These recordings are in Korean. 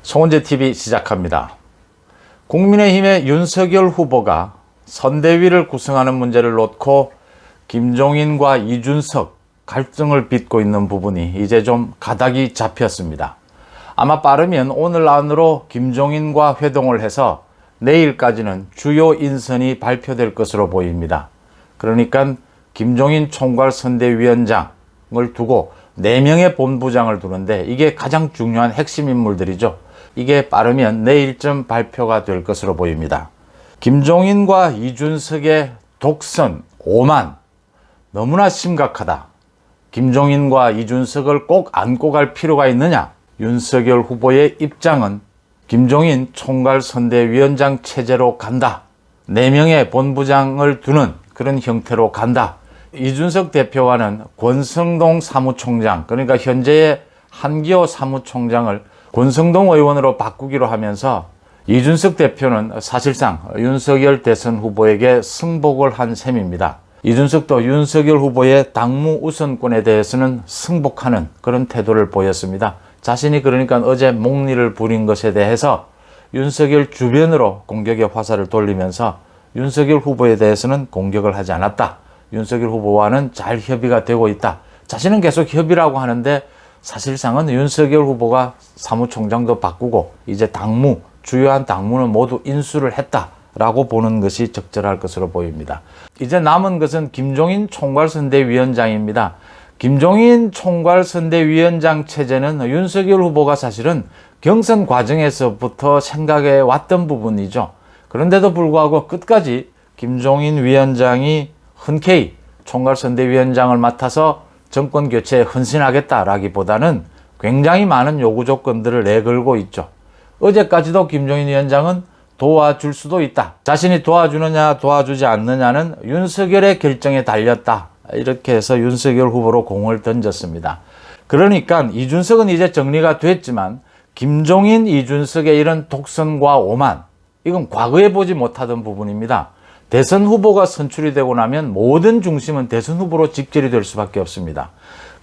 송은재TV 시작합니다. 국민의힘의 윤석열 후보가 선대위를 구성하는 문제를 놓고 김종인과 이준석 갈등을 빚고 있는 부분이 이제 좀 가닥이 잡혔습니다. 아마 빠르면 오늘 안으로 김종인과 회동을 해서 내일까지는 주요 인선이 발표될 것으로 보입니다. 그러니까 김종인 총괄선대위원장을 두고 4명의 본부장을 두는데 이게 가장 중요한 핵심 인물들이죠. 이게 빠르면 내일쯤 발표가 될 것으로 보입니다. 김종인과 이준석의 독선, 오만 너무나 심각하다. 김종인과 이준석을 꼭 안고 갈 필요가 있느냐? 윤석열 후보의 입장은 김종인 총괄선대위원장 체제로 간다. 4명의 본부장을 두는 그런 형태로 간다. 이준석 대표와는 권성동 사무총장, 그러니까 현재의 한기호 사무총장을 권성동 의원으로 바꾸기로 하면서 이준석 대표는 사실상 윤석열 대선 후보에게 승복을 한 셈입니다. 이준석도 윤석열 후보의 당무 우선권에 대해서는 승복하는 그런 태도를 보였습니다. 자신이 그러니까 어제 목리를 부린 것에 대해서 윤석열 주변으로 공격의 화살을 돌리면서 윤석열 후보에 대해서는 공격을 하지 않았다. 윤석열 후보와는 잘 협의가 되고 있다. 자신은 계속 협의라고 하는데 사실상은 윤석열 후보가 사무총장도 바꾸고 이제 당무, 주요한 당무는 모두 인수를 했다라고 보는 것이 적절할 것으로 보입니다. 이제 남은 것은 김종인 총괄선대위원장입니다. 김종인 총괄선대위원장 체제는 윤석열 후보가 사실은 경선 과정에서부터 생각해 왔던 부분이죠. 그런데도 불구하고 끝까지 김종인 위원장이 흔쾌히 총괄선대위원장을 맡아서 정권 교체에 헌신하겠다라기보다는 굉장히 많은 요구 조건들을 내걸고 있죠. 어제까지도 김종인 위원장은 도와줄 수도 있다. 자신이 도와주느냐 도와주지 않느냐는 윤석열의 결정에 달렸다. 이렇게 해서 윤석열 후보로 공을 던졌습니다. 그러니까 이준석은 이제 정리가 됐지만 김종인, 이준석의 이런 독선과 오만, 이건 과거에 보지 못하던 부분입니다. 대선 후보가 선출이 되고 나면 모든 중심은 대선 후보로 직결이 될 수밖에 없습니다.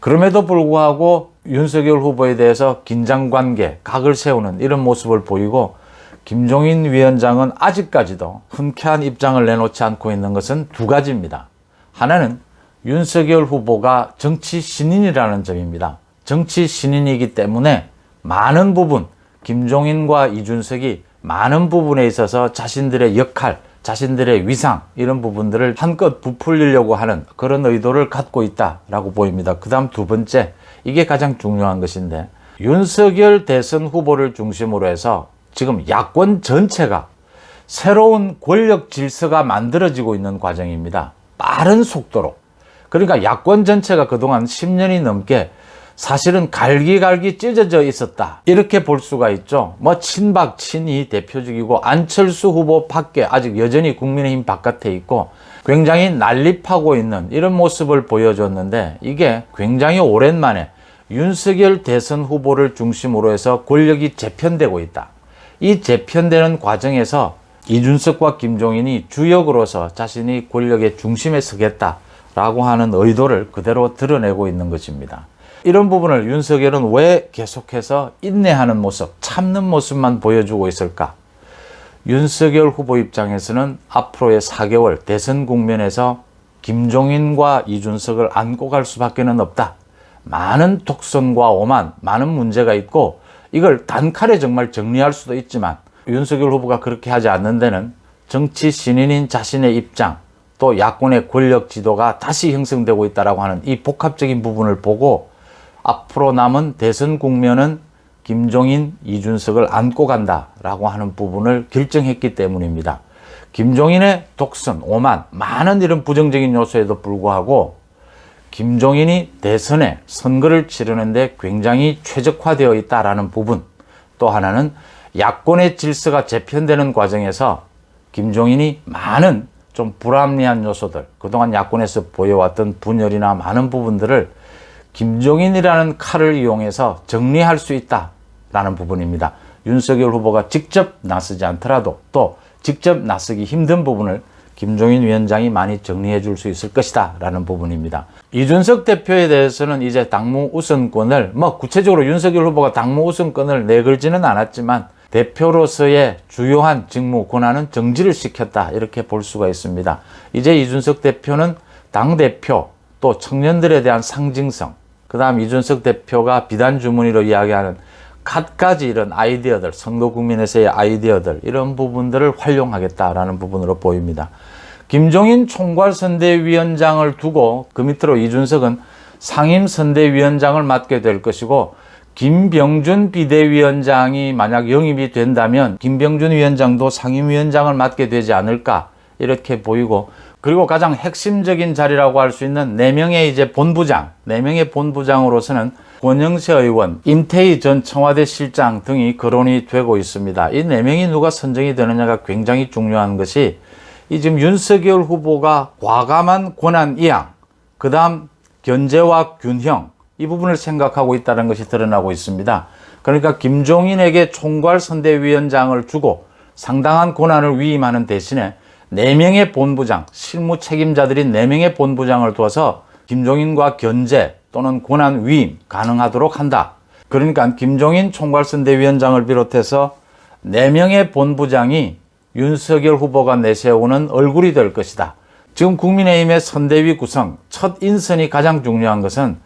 그럼에도 불구하고 윤석열 후보에 대해서 긴장관계, 각을 세우는 이런 모습을 보이고 김종인 위원장은 아직까지도 흔쾌한 입장을 내놓지 않고 있는 것은 두 가지입니다. 하나는 윤석열 후보가 정치 신인이라는 점입니다. 정치 신인이기 때문에 많은 부분, 김종인과 이준석이 많은 부분에 있어서 자신들의 역할, 자신들의 위상 이런 부분들을 한껏 부풀리려고 하는 그런 의도를 갖고 있다라고 보입니다. 그 다음 두 번째, 이게 가장 중요한 것인데 윤석열 대선 후보를 중심으로 해서 지금 야권 전체가 새로운 권력 질서가 만들어지고 있는 과정입니다. 빠른 속도로. 그러니까 야권 전체가 그동안 10년이 넘게 사실은 갈기갈기 찢어져 있었다. 이렇게 볼 수가 있죠. 친박, 친이 대표적이고 안철수 후보 밖에 아직 여전히 국민의힘 바깥에 있고 굉장히 난립하고 있는 이런 모습을 보여줬는데 이게 굉장히 오랜만에 윤석열 대선 후보를 중심으로 해서 권력이 재편되고 있다. 이 재편되는 과정에서 이준석과 김종인이 주역으로서 자신이 권력의 중심에 서겠다라고 하는 의도를 그대로 드러내고 있는 것입니다. 이런 부분을 윤석열은 왜 계속해서 인내하는 모습, 참는 모습만 보여주고 있을까? 윤석열 후보 입장에서는 앞으로의 4개월 대선 국면에서 김종인과 이준석을 안고 갈 수밖에 없다. 많은 독선과 오만, 많은 문제가 있고 이걸 단칼에 정말 정리할 수도 있지만 윤석열 후보가 그렇게 하지 않는 데는 정치 신인인 자신의 입장, 또 야권의 권력 지도가 다시 형성되고 있다고 하는 이 복합적인 부분을 보고 앞으로 남은 대선 국면은 김종인, 이준석을 안고 간다라고 하는 부분을 결정했기 때문입니다. 김종인의 독선, 오만, 많은 이런 부정적인 요소에도 불구하고 김종인이 대선에 선거를 치르는데 굉장히 최적화되어 있다라는 부분, 또 하나는 야권의 질서가 재편되는 과정에서 김종인이 많은 좀 불합리한 요소들, 그동안 야권에서 보여왔던 분열이나 많은 부분들을 김종인이라는 칼을 이용해서 정리할 수 있다라는 부분입니다. 윤석열 후보가 직접 나서지 않더라도 또 직접 나서기 힘든 부분을 김종인 위원장이 많이 정리해 줄 수 있을 것이다 라는 부분입니다. 이준석 대표에 대해서는 이제 당무 우선권을 구체적으로 윤석열 후보가 당무 우선권을 내걸지는 않았지만 대표로서의 주요한 직무 권한은 정지를 시켰다 이렇게 볼 수가 있습니다. 이제 이준석 대표는 당대표 또 청년들에 대한 상징성, 그 다음 이준석 대표가 비단 주머니로 이야기하는 갖가지 이런 아이디어들, 선거 국민에서의 아이디어들 이런 부분들을 활용하겠다라는 부분으로 보입니다. 김종인 총괄선대위원장을 두고 그 밑으로 이준석은 상임선대위원장을 맡게 될 것이고 김병준 비대위원장이 만약 영입이 된다면 김병준 위원장도 상임위원장을 맡게 되지 않을까 이렇게 보이고, 그리고 가장 핵심적인 자리라고 할 수 있는 4명의 이제 본부장, 4명의 본부장으로서는 권영세 의원, 임태희 전 청와대 실장 등이 거론이 되고 있습니다. 이 4명이 누가 선정이 되느냐가 굉장히 중요한 것이 이 지금 윤석열 후보가 과감한 권한 이양, 그 다음 견제와 균형, 이 부분을 생각하고 있다는 것이 드러나고 있습니다. 그러니까 김종인에게 총괄선대위원장을 주고 상당한 권한을 위임하는 대신에 4명의 본부장, 실무 책임자들인 4명의 본부장을 두어서 김종인과 견제 또는 권한 위임 가능하도록 한다. 그러니까 김종인 총괄선대위원장을 비롯해서 4명의 본부장이 윤석열 후보가 내세우는 얼굴이 될 것이다. 지금 국민의힘의 선대위 구성, 첫 인선이 가장 중요한 것은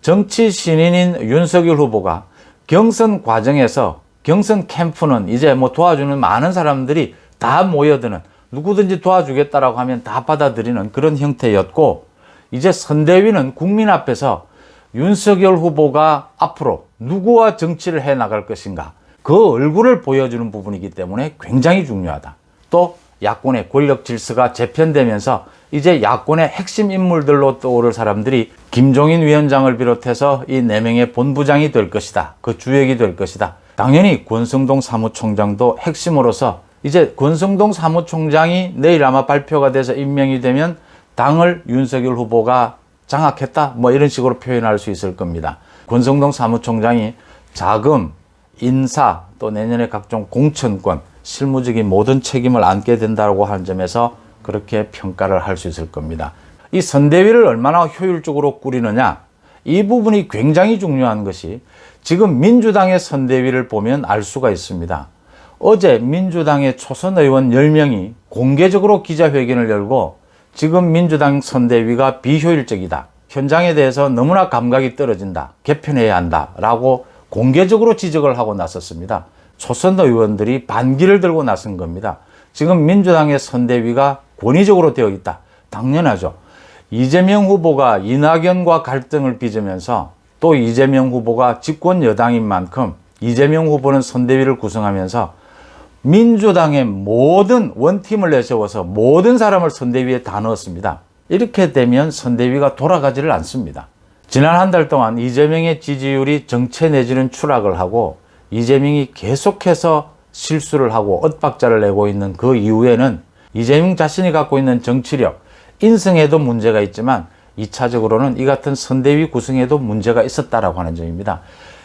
정치 신인인 윤석열 후보가 경선 과정에서 경선 캠프는 이제 도와주는 많은 사람들이 다 모여드는, 누구든지 도와주겠다라고 하면 다 받아들이는 그런 형태였고, 이제 선대위는 국민 앞에서 윤석열 후보가 앞으로 누구와 정치를 해 나갈 것인가, 그 얼굴을 보여주는 부분이기 때문에 굉장히 중요하다. 또 야권의 권력 질서가 재편되면서 이제 야권의 핵심 인물들로 떠오를 사람들이 김종인 위원장을 비롯해서 이 4명의 본부장이 될 것이다. 그 주역이 될 것이다. 당연히 권성동 사무총장도 핵심으로서 이제 권성동 사무총장이 내일 아마 발표가 돼서 임명이 되면 당을 윤석열 후보가 장악했다, 이런 식으로 표현할 수 있을 겁니다. 권성동 사무총장이 자금, 인사, 또 내년에 각종 공천권, 실무적인 모든 책임을 안게 된다고 하는 점에서 그렇게 평가를 할 수 있을 겁니다. 이 선대위를 얼마나 효율적으로 꾸리느냐, 이 부분이 굉장히 중요한 것이 지금 민주당의 선대위를 보면 알 수가 있습니다. 어제 민주당의 초선 의원 10명이 공개적으로 기자회견을 열고 지금 민주당 선대위가 비효율적이다, 현장에 대해서 너무나 감각이 떨어진다, 개편해야 한다 라고 공개적으로 지적을 하고 나섰습니다. 초선 의원들이 반기를 들고 나선 겁니다. 지금 민주당의 선대위가 권위적으로 되어 있다. 당연하죠. 이재명 후보가 이낙연과 갈등을 빚으면서 또 이재명 후보가 집권 여당인 만큼 이재명 후보는 선대위를 구성하면서 민주당의 모든 원팀을 내세워서 모든 사람을 선대위에 다 넣었습니다. 이렇게 되면 선대위가 돌아가지를 않습니다. 지난 한 달 동안 이재명의 지지율이 정체 내지는 추락을 하고 이재명이 계속해서 실수를 하고 엇박자를 내고 있는 그 이후에는 이재명 자신이 갖고 있는 정치력, 인성에도 문제가 있지만 2차적으로는 이 같은 선대위 구성에도 문제가 있었다라고 하는 점입니다.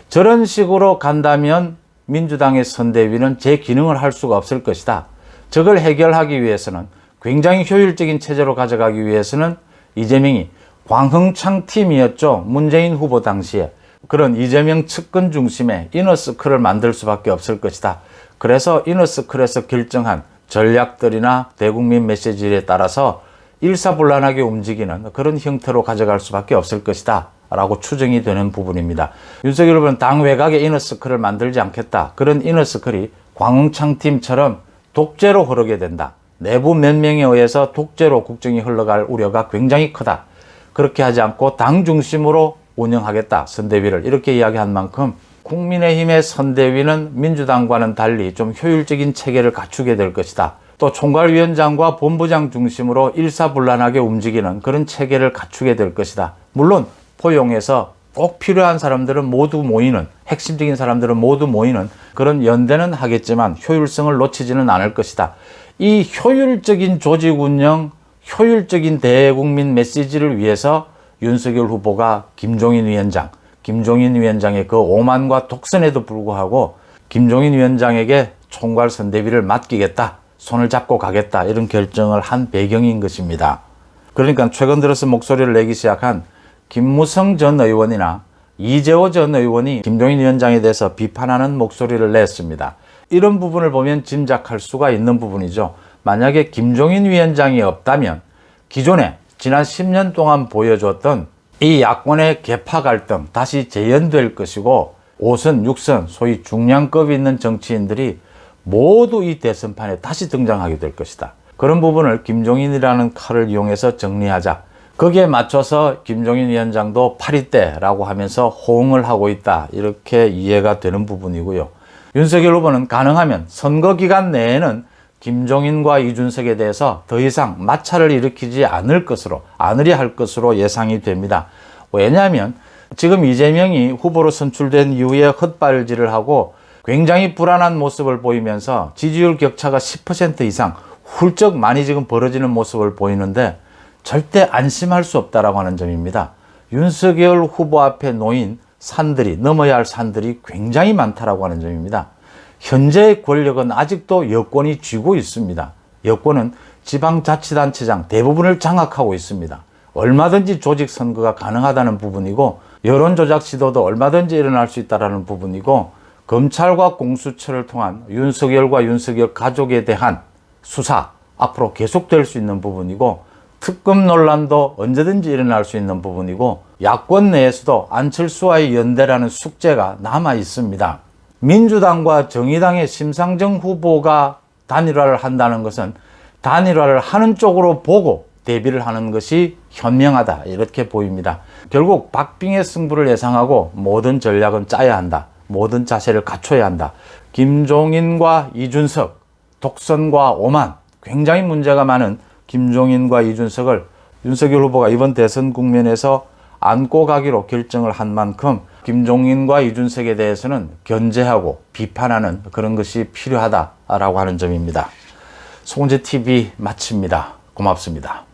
저런 식으로 간다면 민주당의 선대위는 제 기능을 할 수가 없을 것이다. 저걸 해결하기 위해서는, 굉장히 효율적인 체제로 가져가기 위해서는 이재명이 광흥창 팀이었죠. 문재인 후보 당시에. 그런 이재명 측근 중심의 이너서클을 만들 수밖에 없을 것이다. 그래서 이너서클에서 결정한 전략들이나 대국민 메시지에 따라서 일사불란하게 움직이는 그런 형태로 가져갈 수밖에 없을 것이다 라고 추정이 되는 부분입니다. 윤석열 후보는 당 외곽에 이너서클을 만들지 않겠다. 그런 이너서클이 광흥창 팀처럼 독재로 흐르게 된다. 내부 몇 명에 의해서 독재로 국정이 흘러갈 우려가 굉장히 크다. 그렇게 하지 않고 당 중심으로 운영하겠다, 선대위를. 이렇게 이야기한 만큼 국민의힘의 선대위는 민주당과는 달리 좀 효율적인 체계를 갖추게 될 것이다. 또 총괄위원장과 본부장 중심으로 일사불란하게 움직이는 그런 체계를 갖추게 될 것이다. 물론 포용해서 꼭 필요한 사람들은 모두 모이는, 핵심적인 사람들은 모두 모이는 그런 연대는 하겠지만 효율성을 놓치지는 않을 것이다. 이 효율적인 조직 운영, 효율적인 대국민 메시지를 위해서 윤석열 후보가 김종인 위원장의 그 오만과 독선에도 불구하고 김종인 위원장에게 총괄선대위를 맡기겠다, 손을 잡고 가겠다 이런 결정을 한 배경인 것입니다. 그러니까 최근 들어서 목소리를 내기 시작한 김무성 전 의원이나 이재호 전 의원이 김종인 위원장에 대해서 비판하는 목소리를 냈습니다. 이런 부분을 보면 짐작할 수가 있는 부분이죠. 만약에 김종인 위원장이 없다면 기존에 지난 10년 동안 보여줬던 이 야권의 계파 갈등 다시 재현될 것이고 5선, 6선, 소위 중량급이 있는 정치인들이 모두 이 대선판에 다시 등장하게 될 것이다. 그런 부분을 김종인이라는 칼을 이용해서 정리하자. 거기에 맞춰서 김종인 위원장도 파리떼라고 하면서 호응을 하고 있다. 이렇게 이해가 되는 부분이고요. 윤석열 후보는 가능하면 선거 기간 내에는 김종인과 이준석에 대해서 더 이상 마찰을 일으키지 않으려 할 것으로 예상이 됩니다. 왜냐하면 지금 이재명이 후보로 선출된 이후에 헛발질을 하고 굉장히 불안한 모습을 보이면서 지지율 격차가 10% 이상 훌쩍 많이 지금 벌어지는 모습을 보이는데 절대 안심할 수 없다라고 하는 점입니다. 윤석열 후보 앞에 놓인 산들이, 넘어야 할 산들이 굉장히 많다라고 하는 점입니다. 현재의 권력은 아직도 여권이 쥐고 있습니다. 여권은 지방자치단체장 대부분을 장악하고 있습니다. 얼마든지 조직 선거가 가능하다는 부분이고 여론조작 시도도 얼마든지 일어날 수 있다는 부분이고 검찰과 공수처를 통한 윤석열과 윤석열 가족에 대한 수사 앞으로 계속될 수 있는 부분이고 특검 논란도 언제든지 일어날 수 있는 부분이고 야권 내에서도 안철수와의 연대라는 숙제가 남아 있습니다. 민주당과 정의당의 심상정 후보가 단일화를 한다는 것은 단일화를 하는 쪽으로 보고 대비를 하는 것이 현명하다 이렇게 보입니다. 결국 박빙의 승부를 예상하고 모든 전략은 짜야 한다. 모든 자세를 갖춰야 한다. 김종인과 이준석, 독선과 오만, 굉장히 문제가 많은 김종인과 이준석을 윤석열 후보가 이번 대선 국면에서 안고 가기로 결정을 한 만큼 김종인과 이준석에 대해서는 견제하고 비판하는 그런 것이 필요하다라고 하는 점입니다. 송은재TV 마칩니다. 고맙습니다.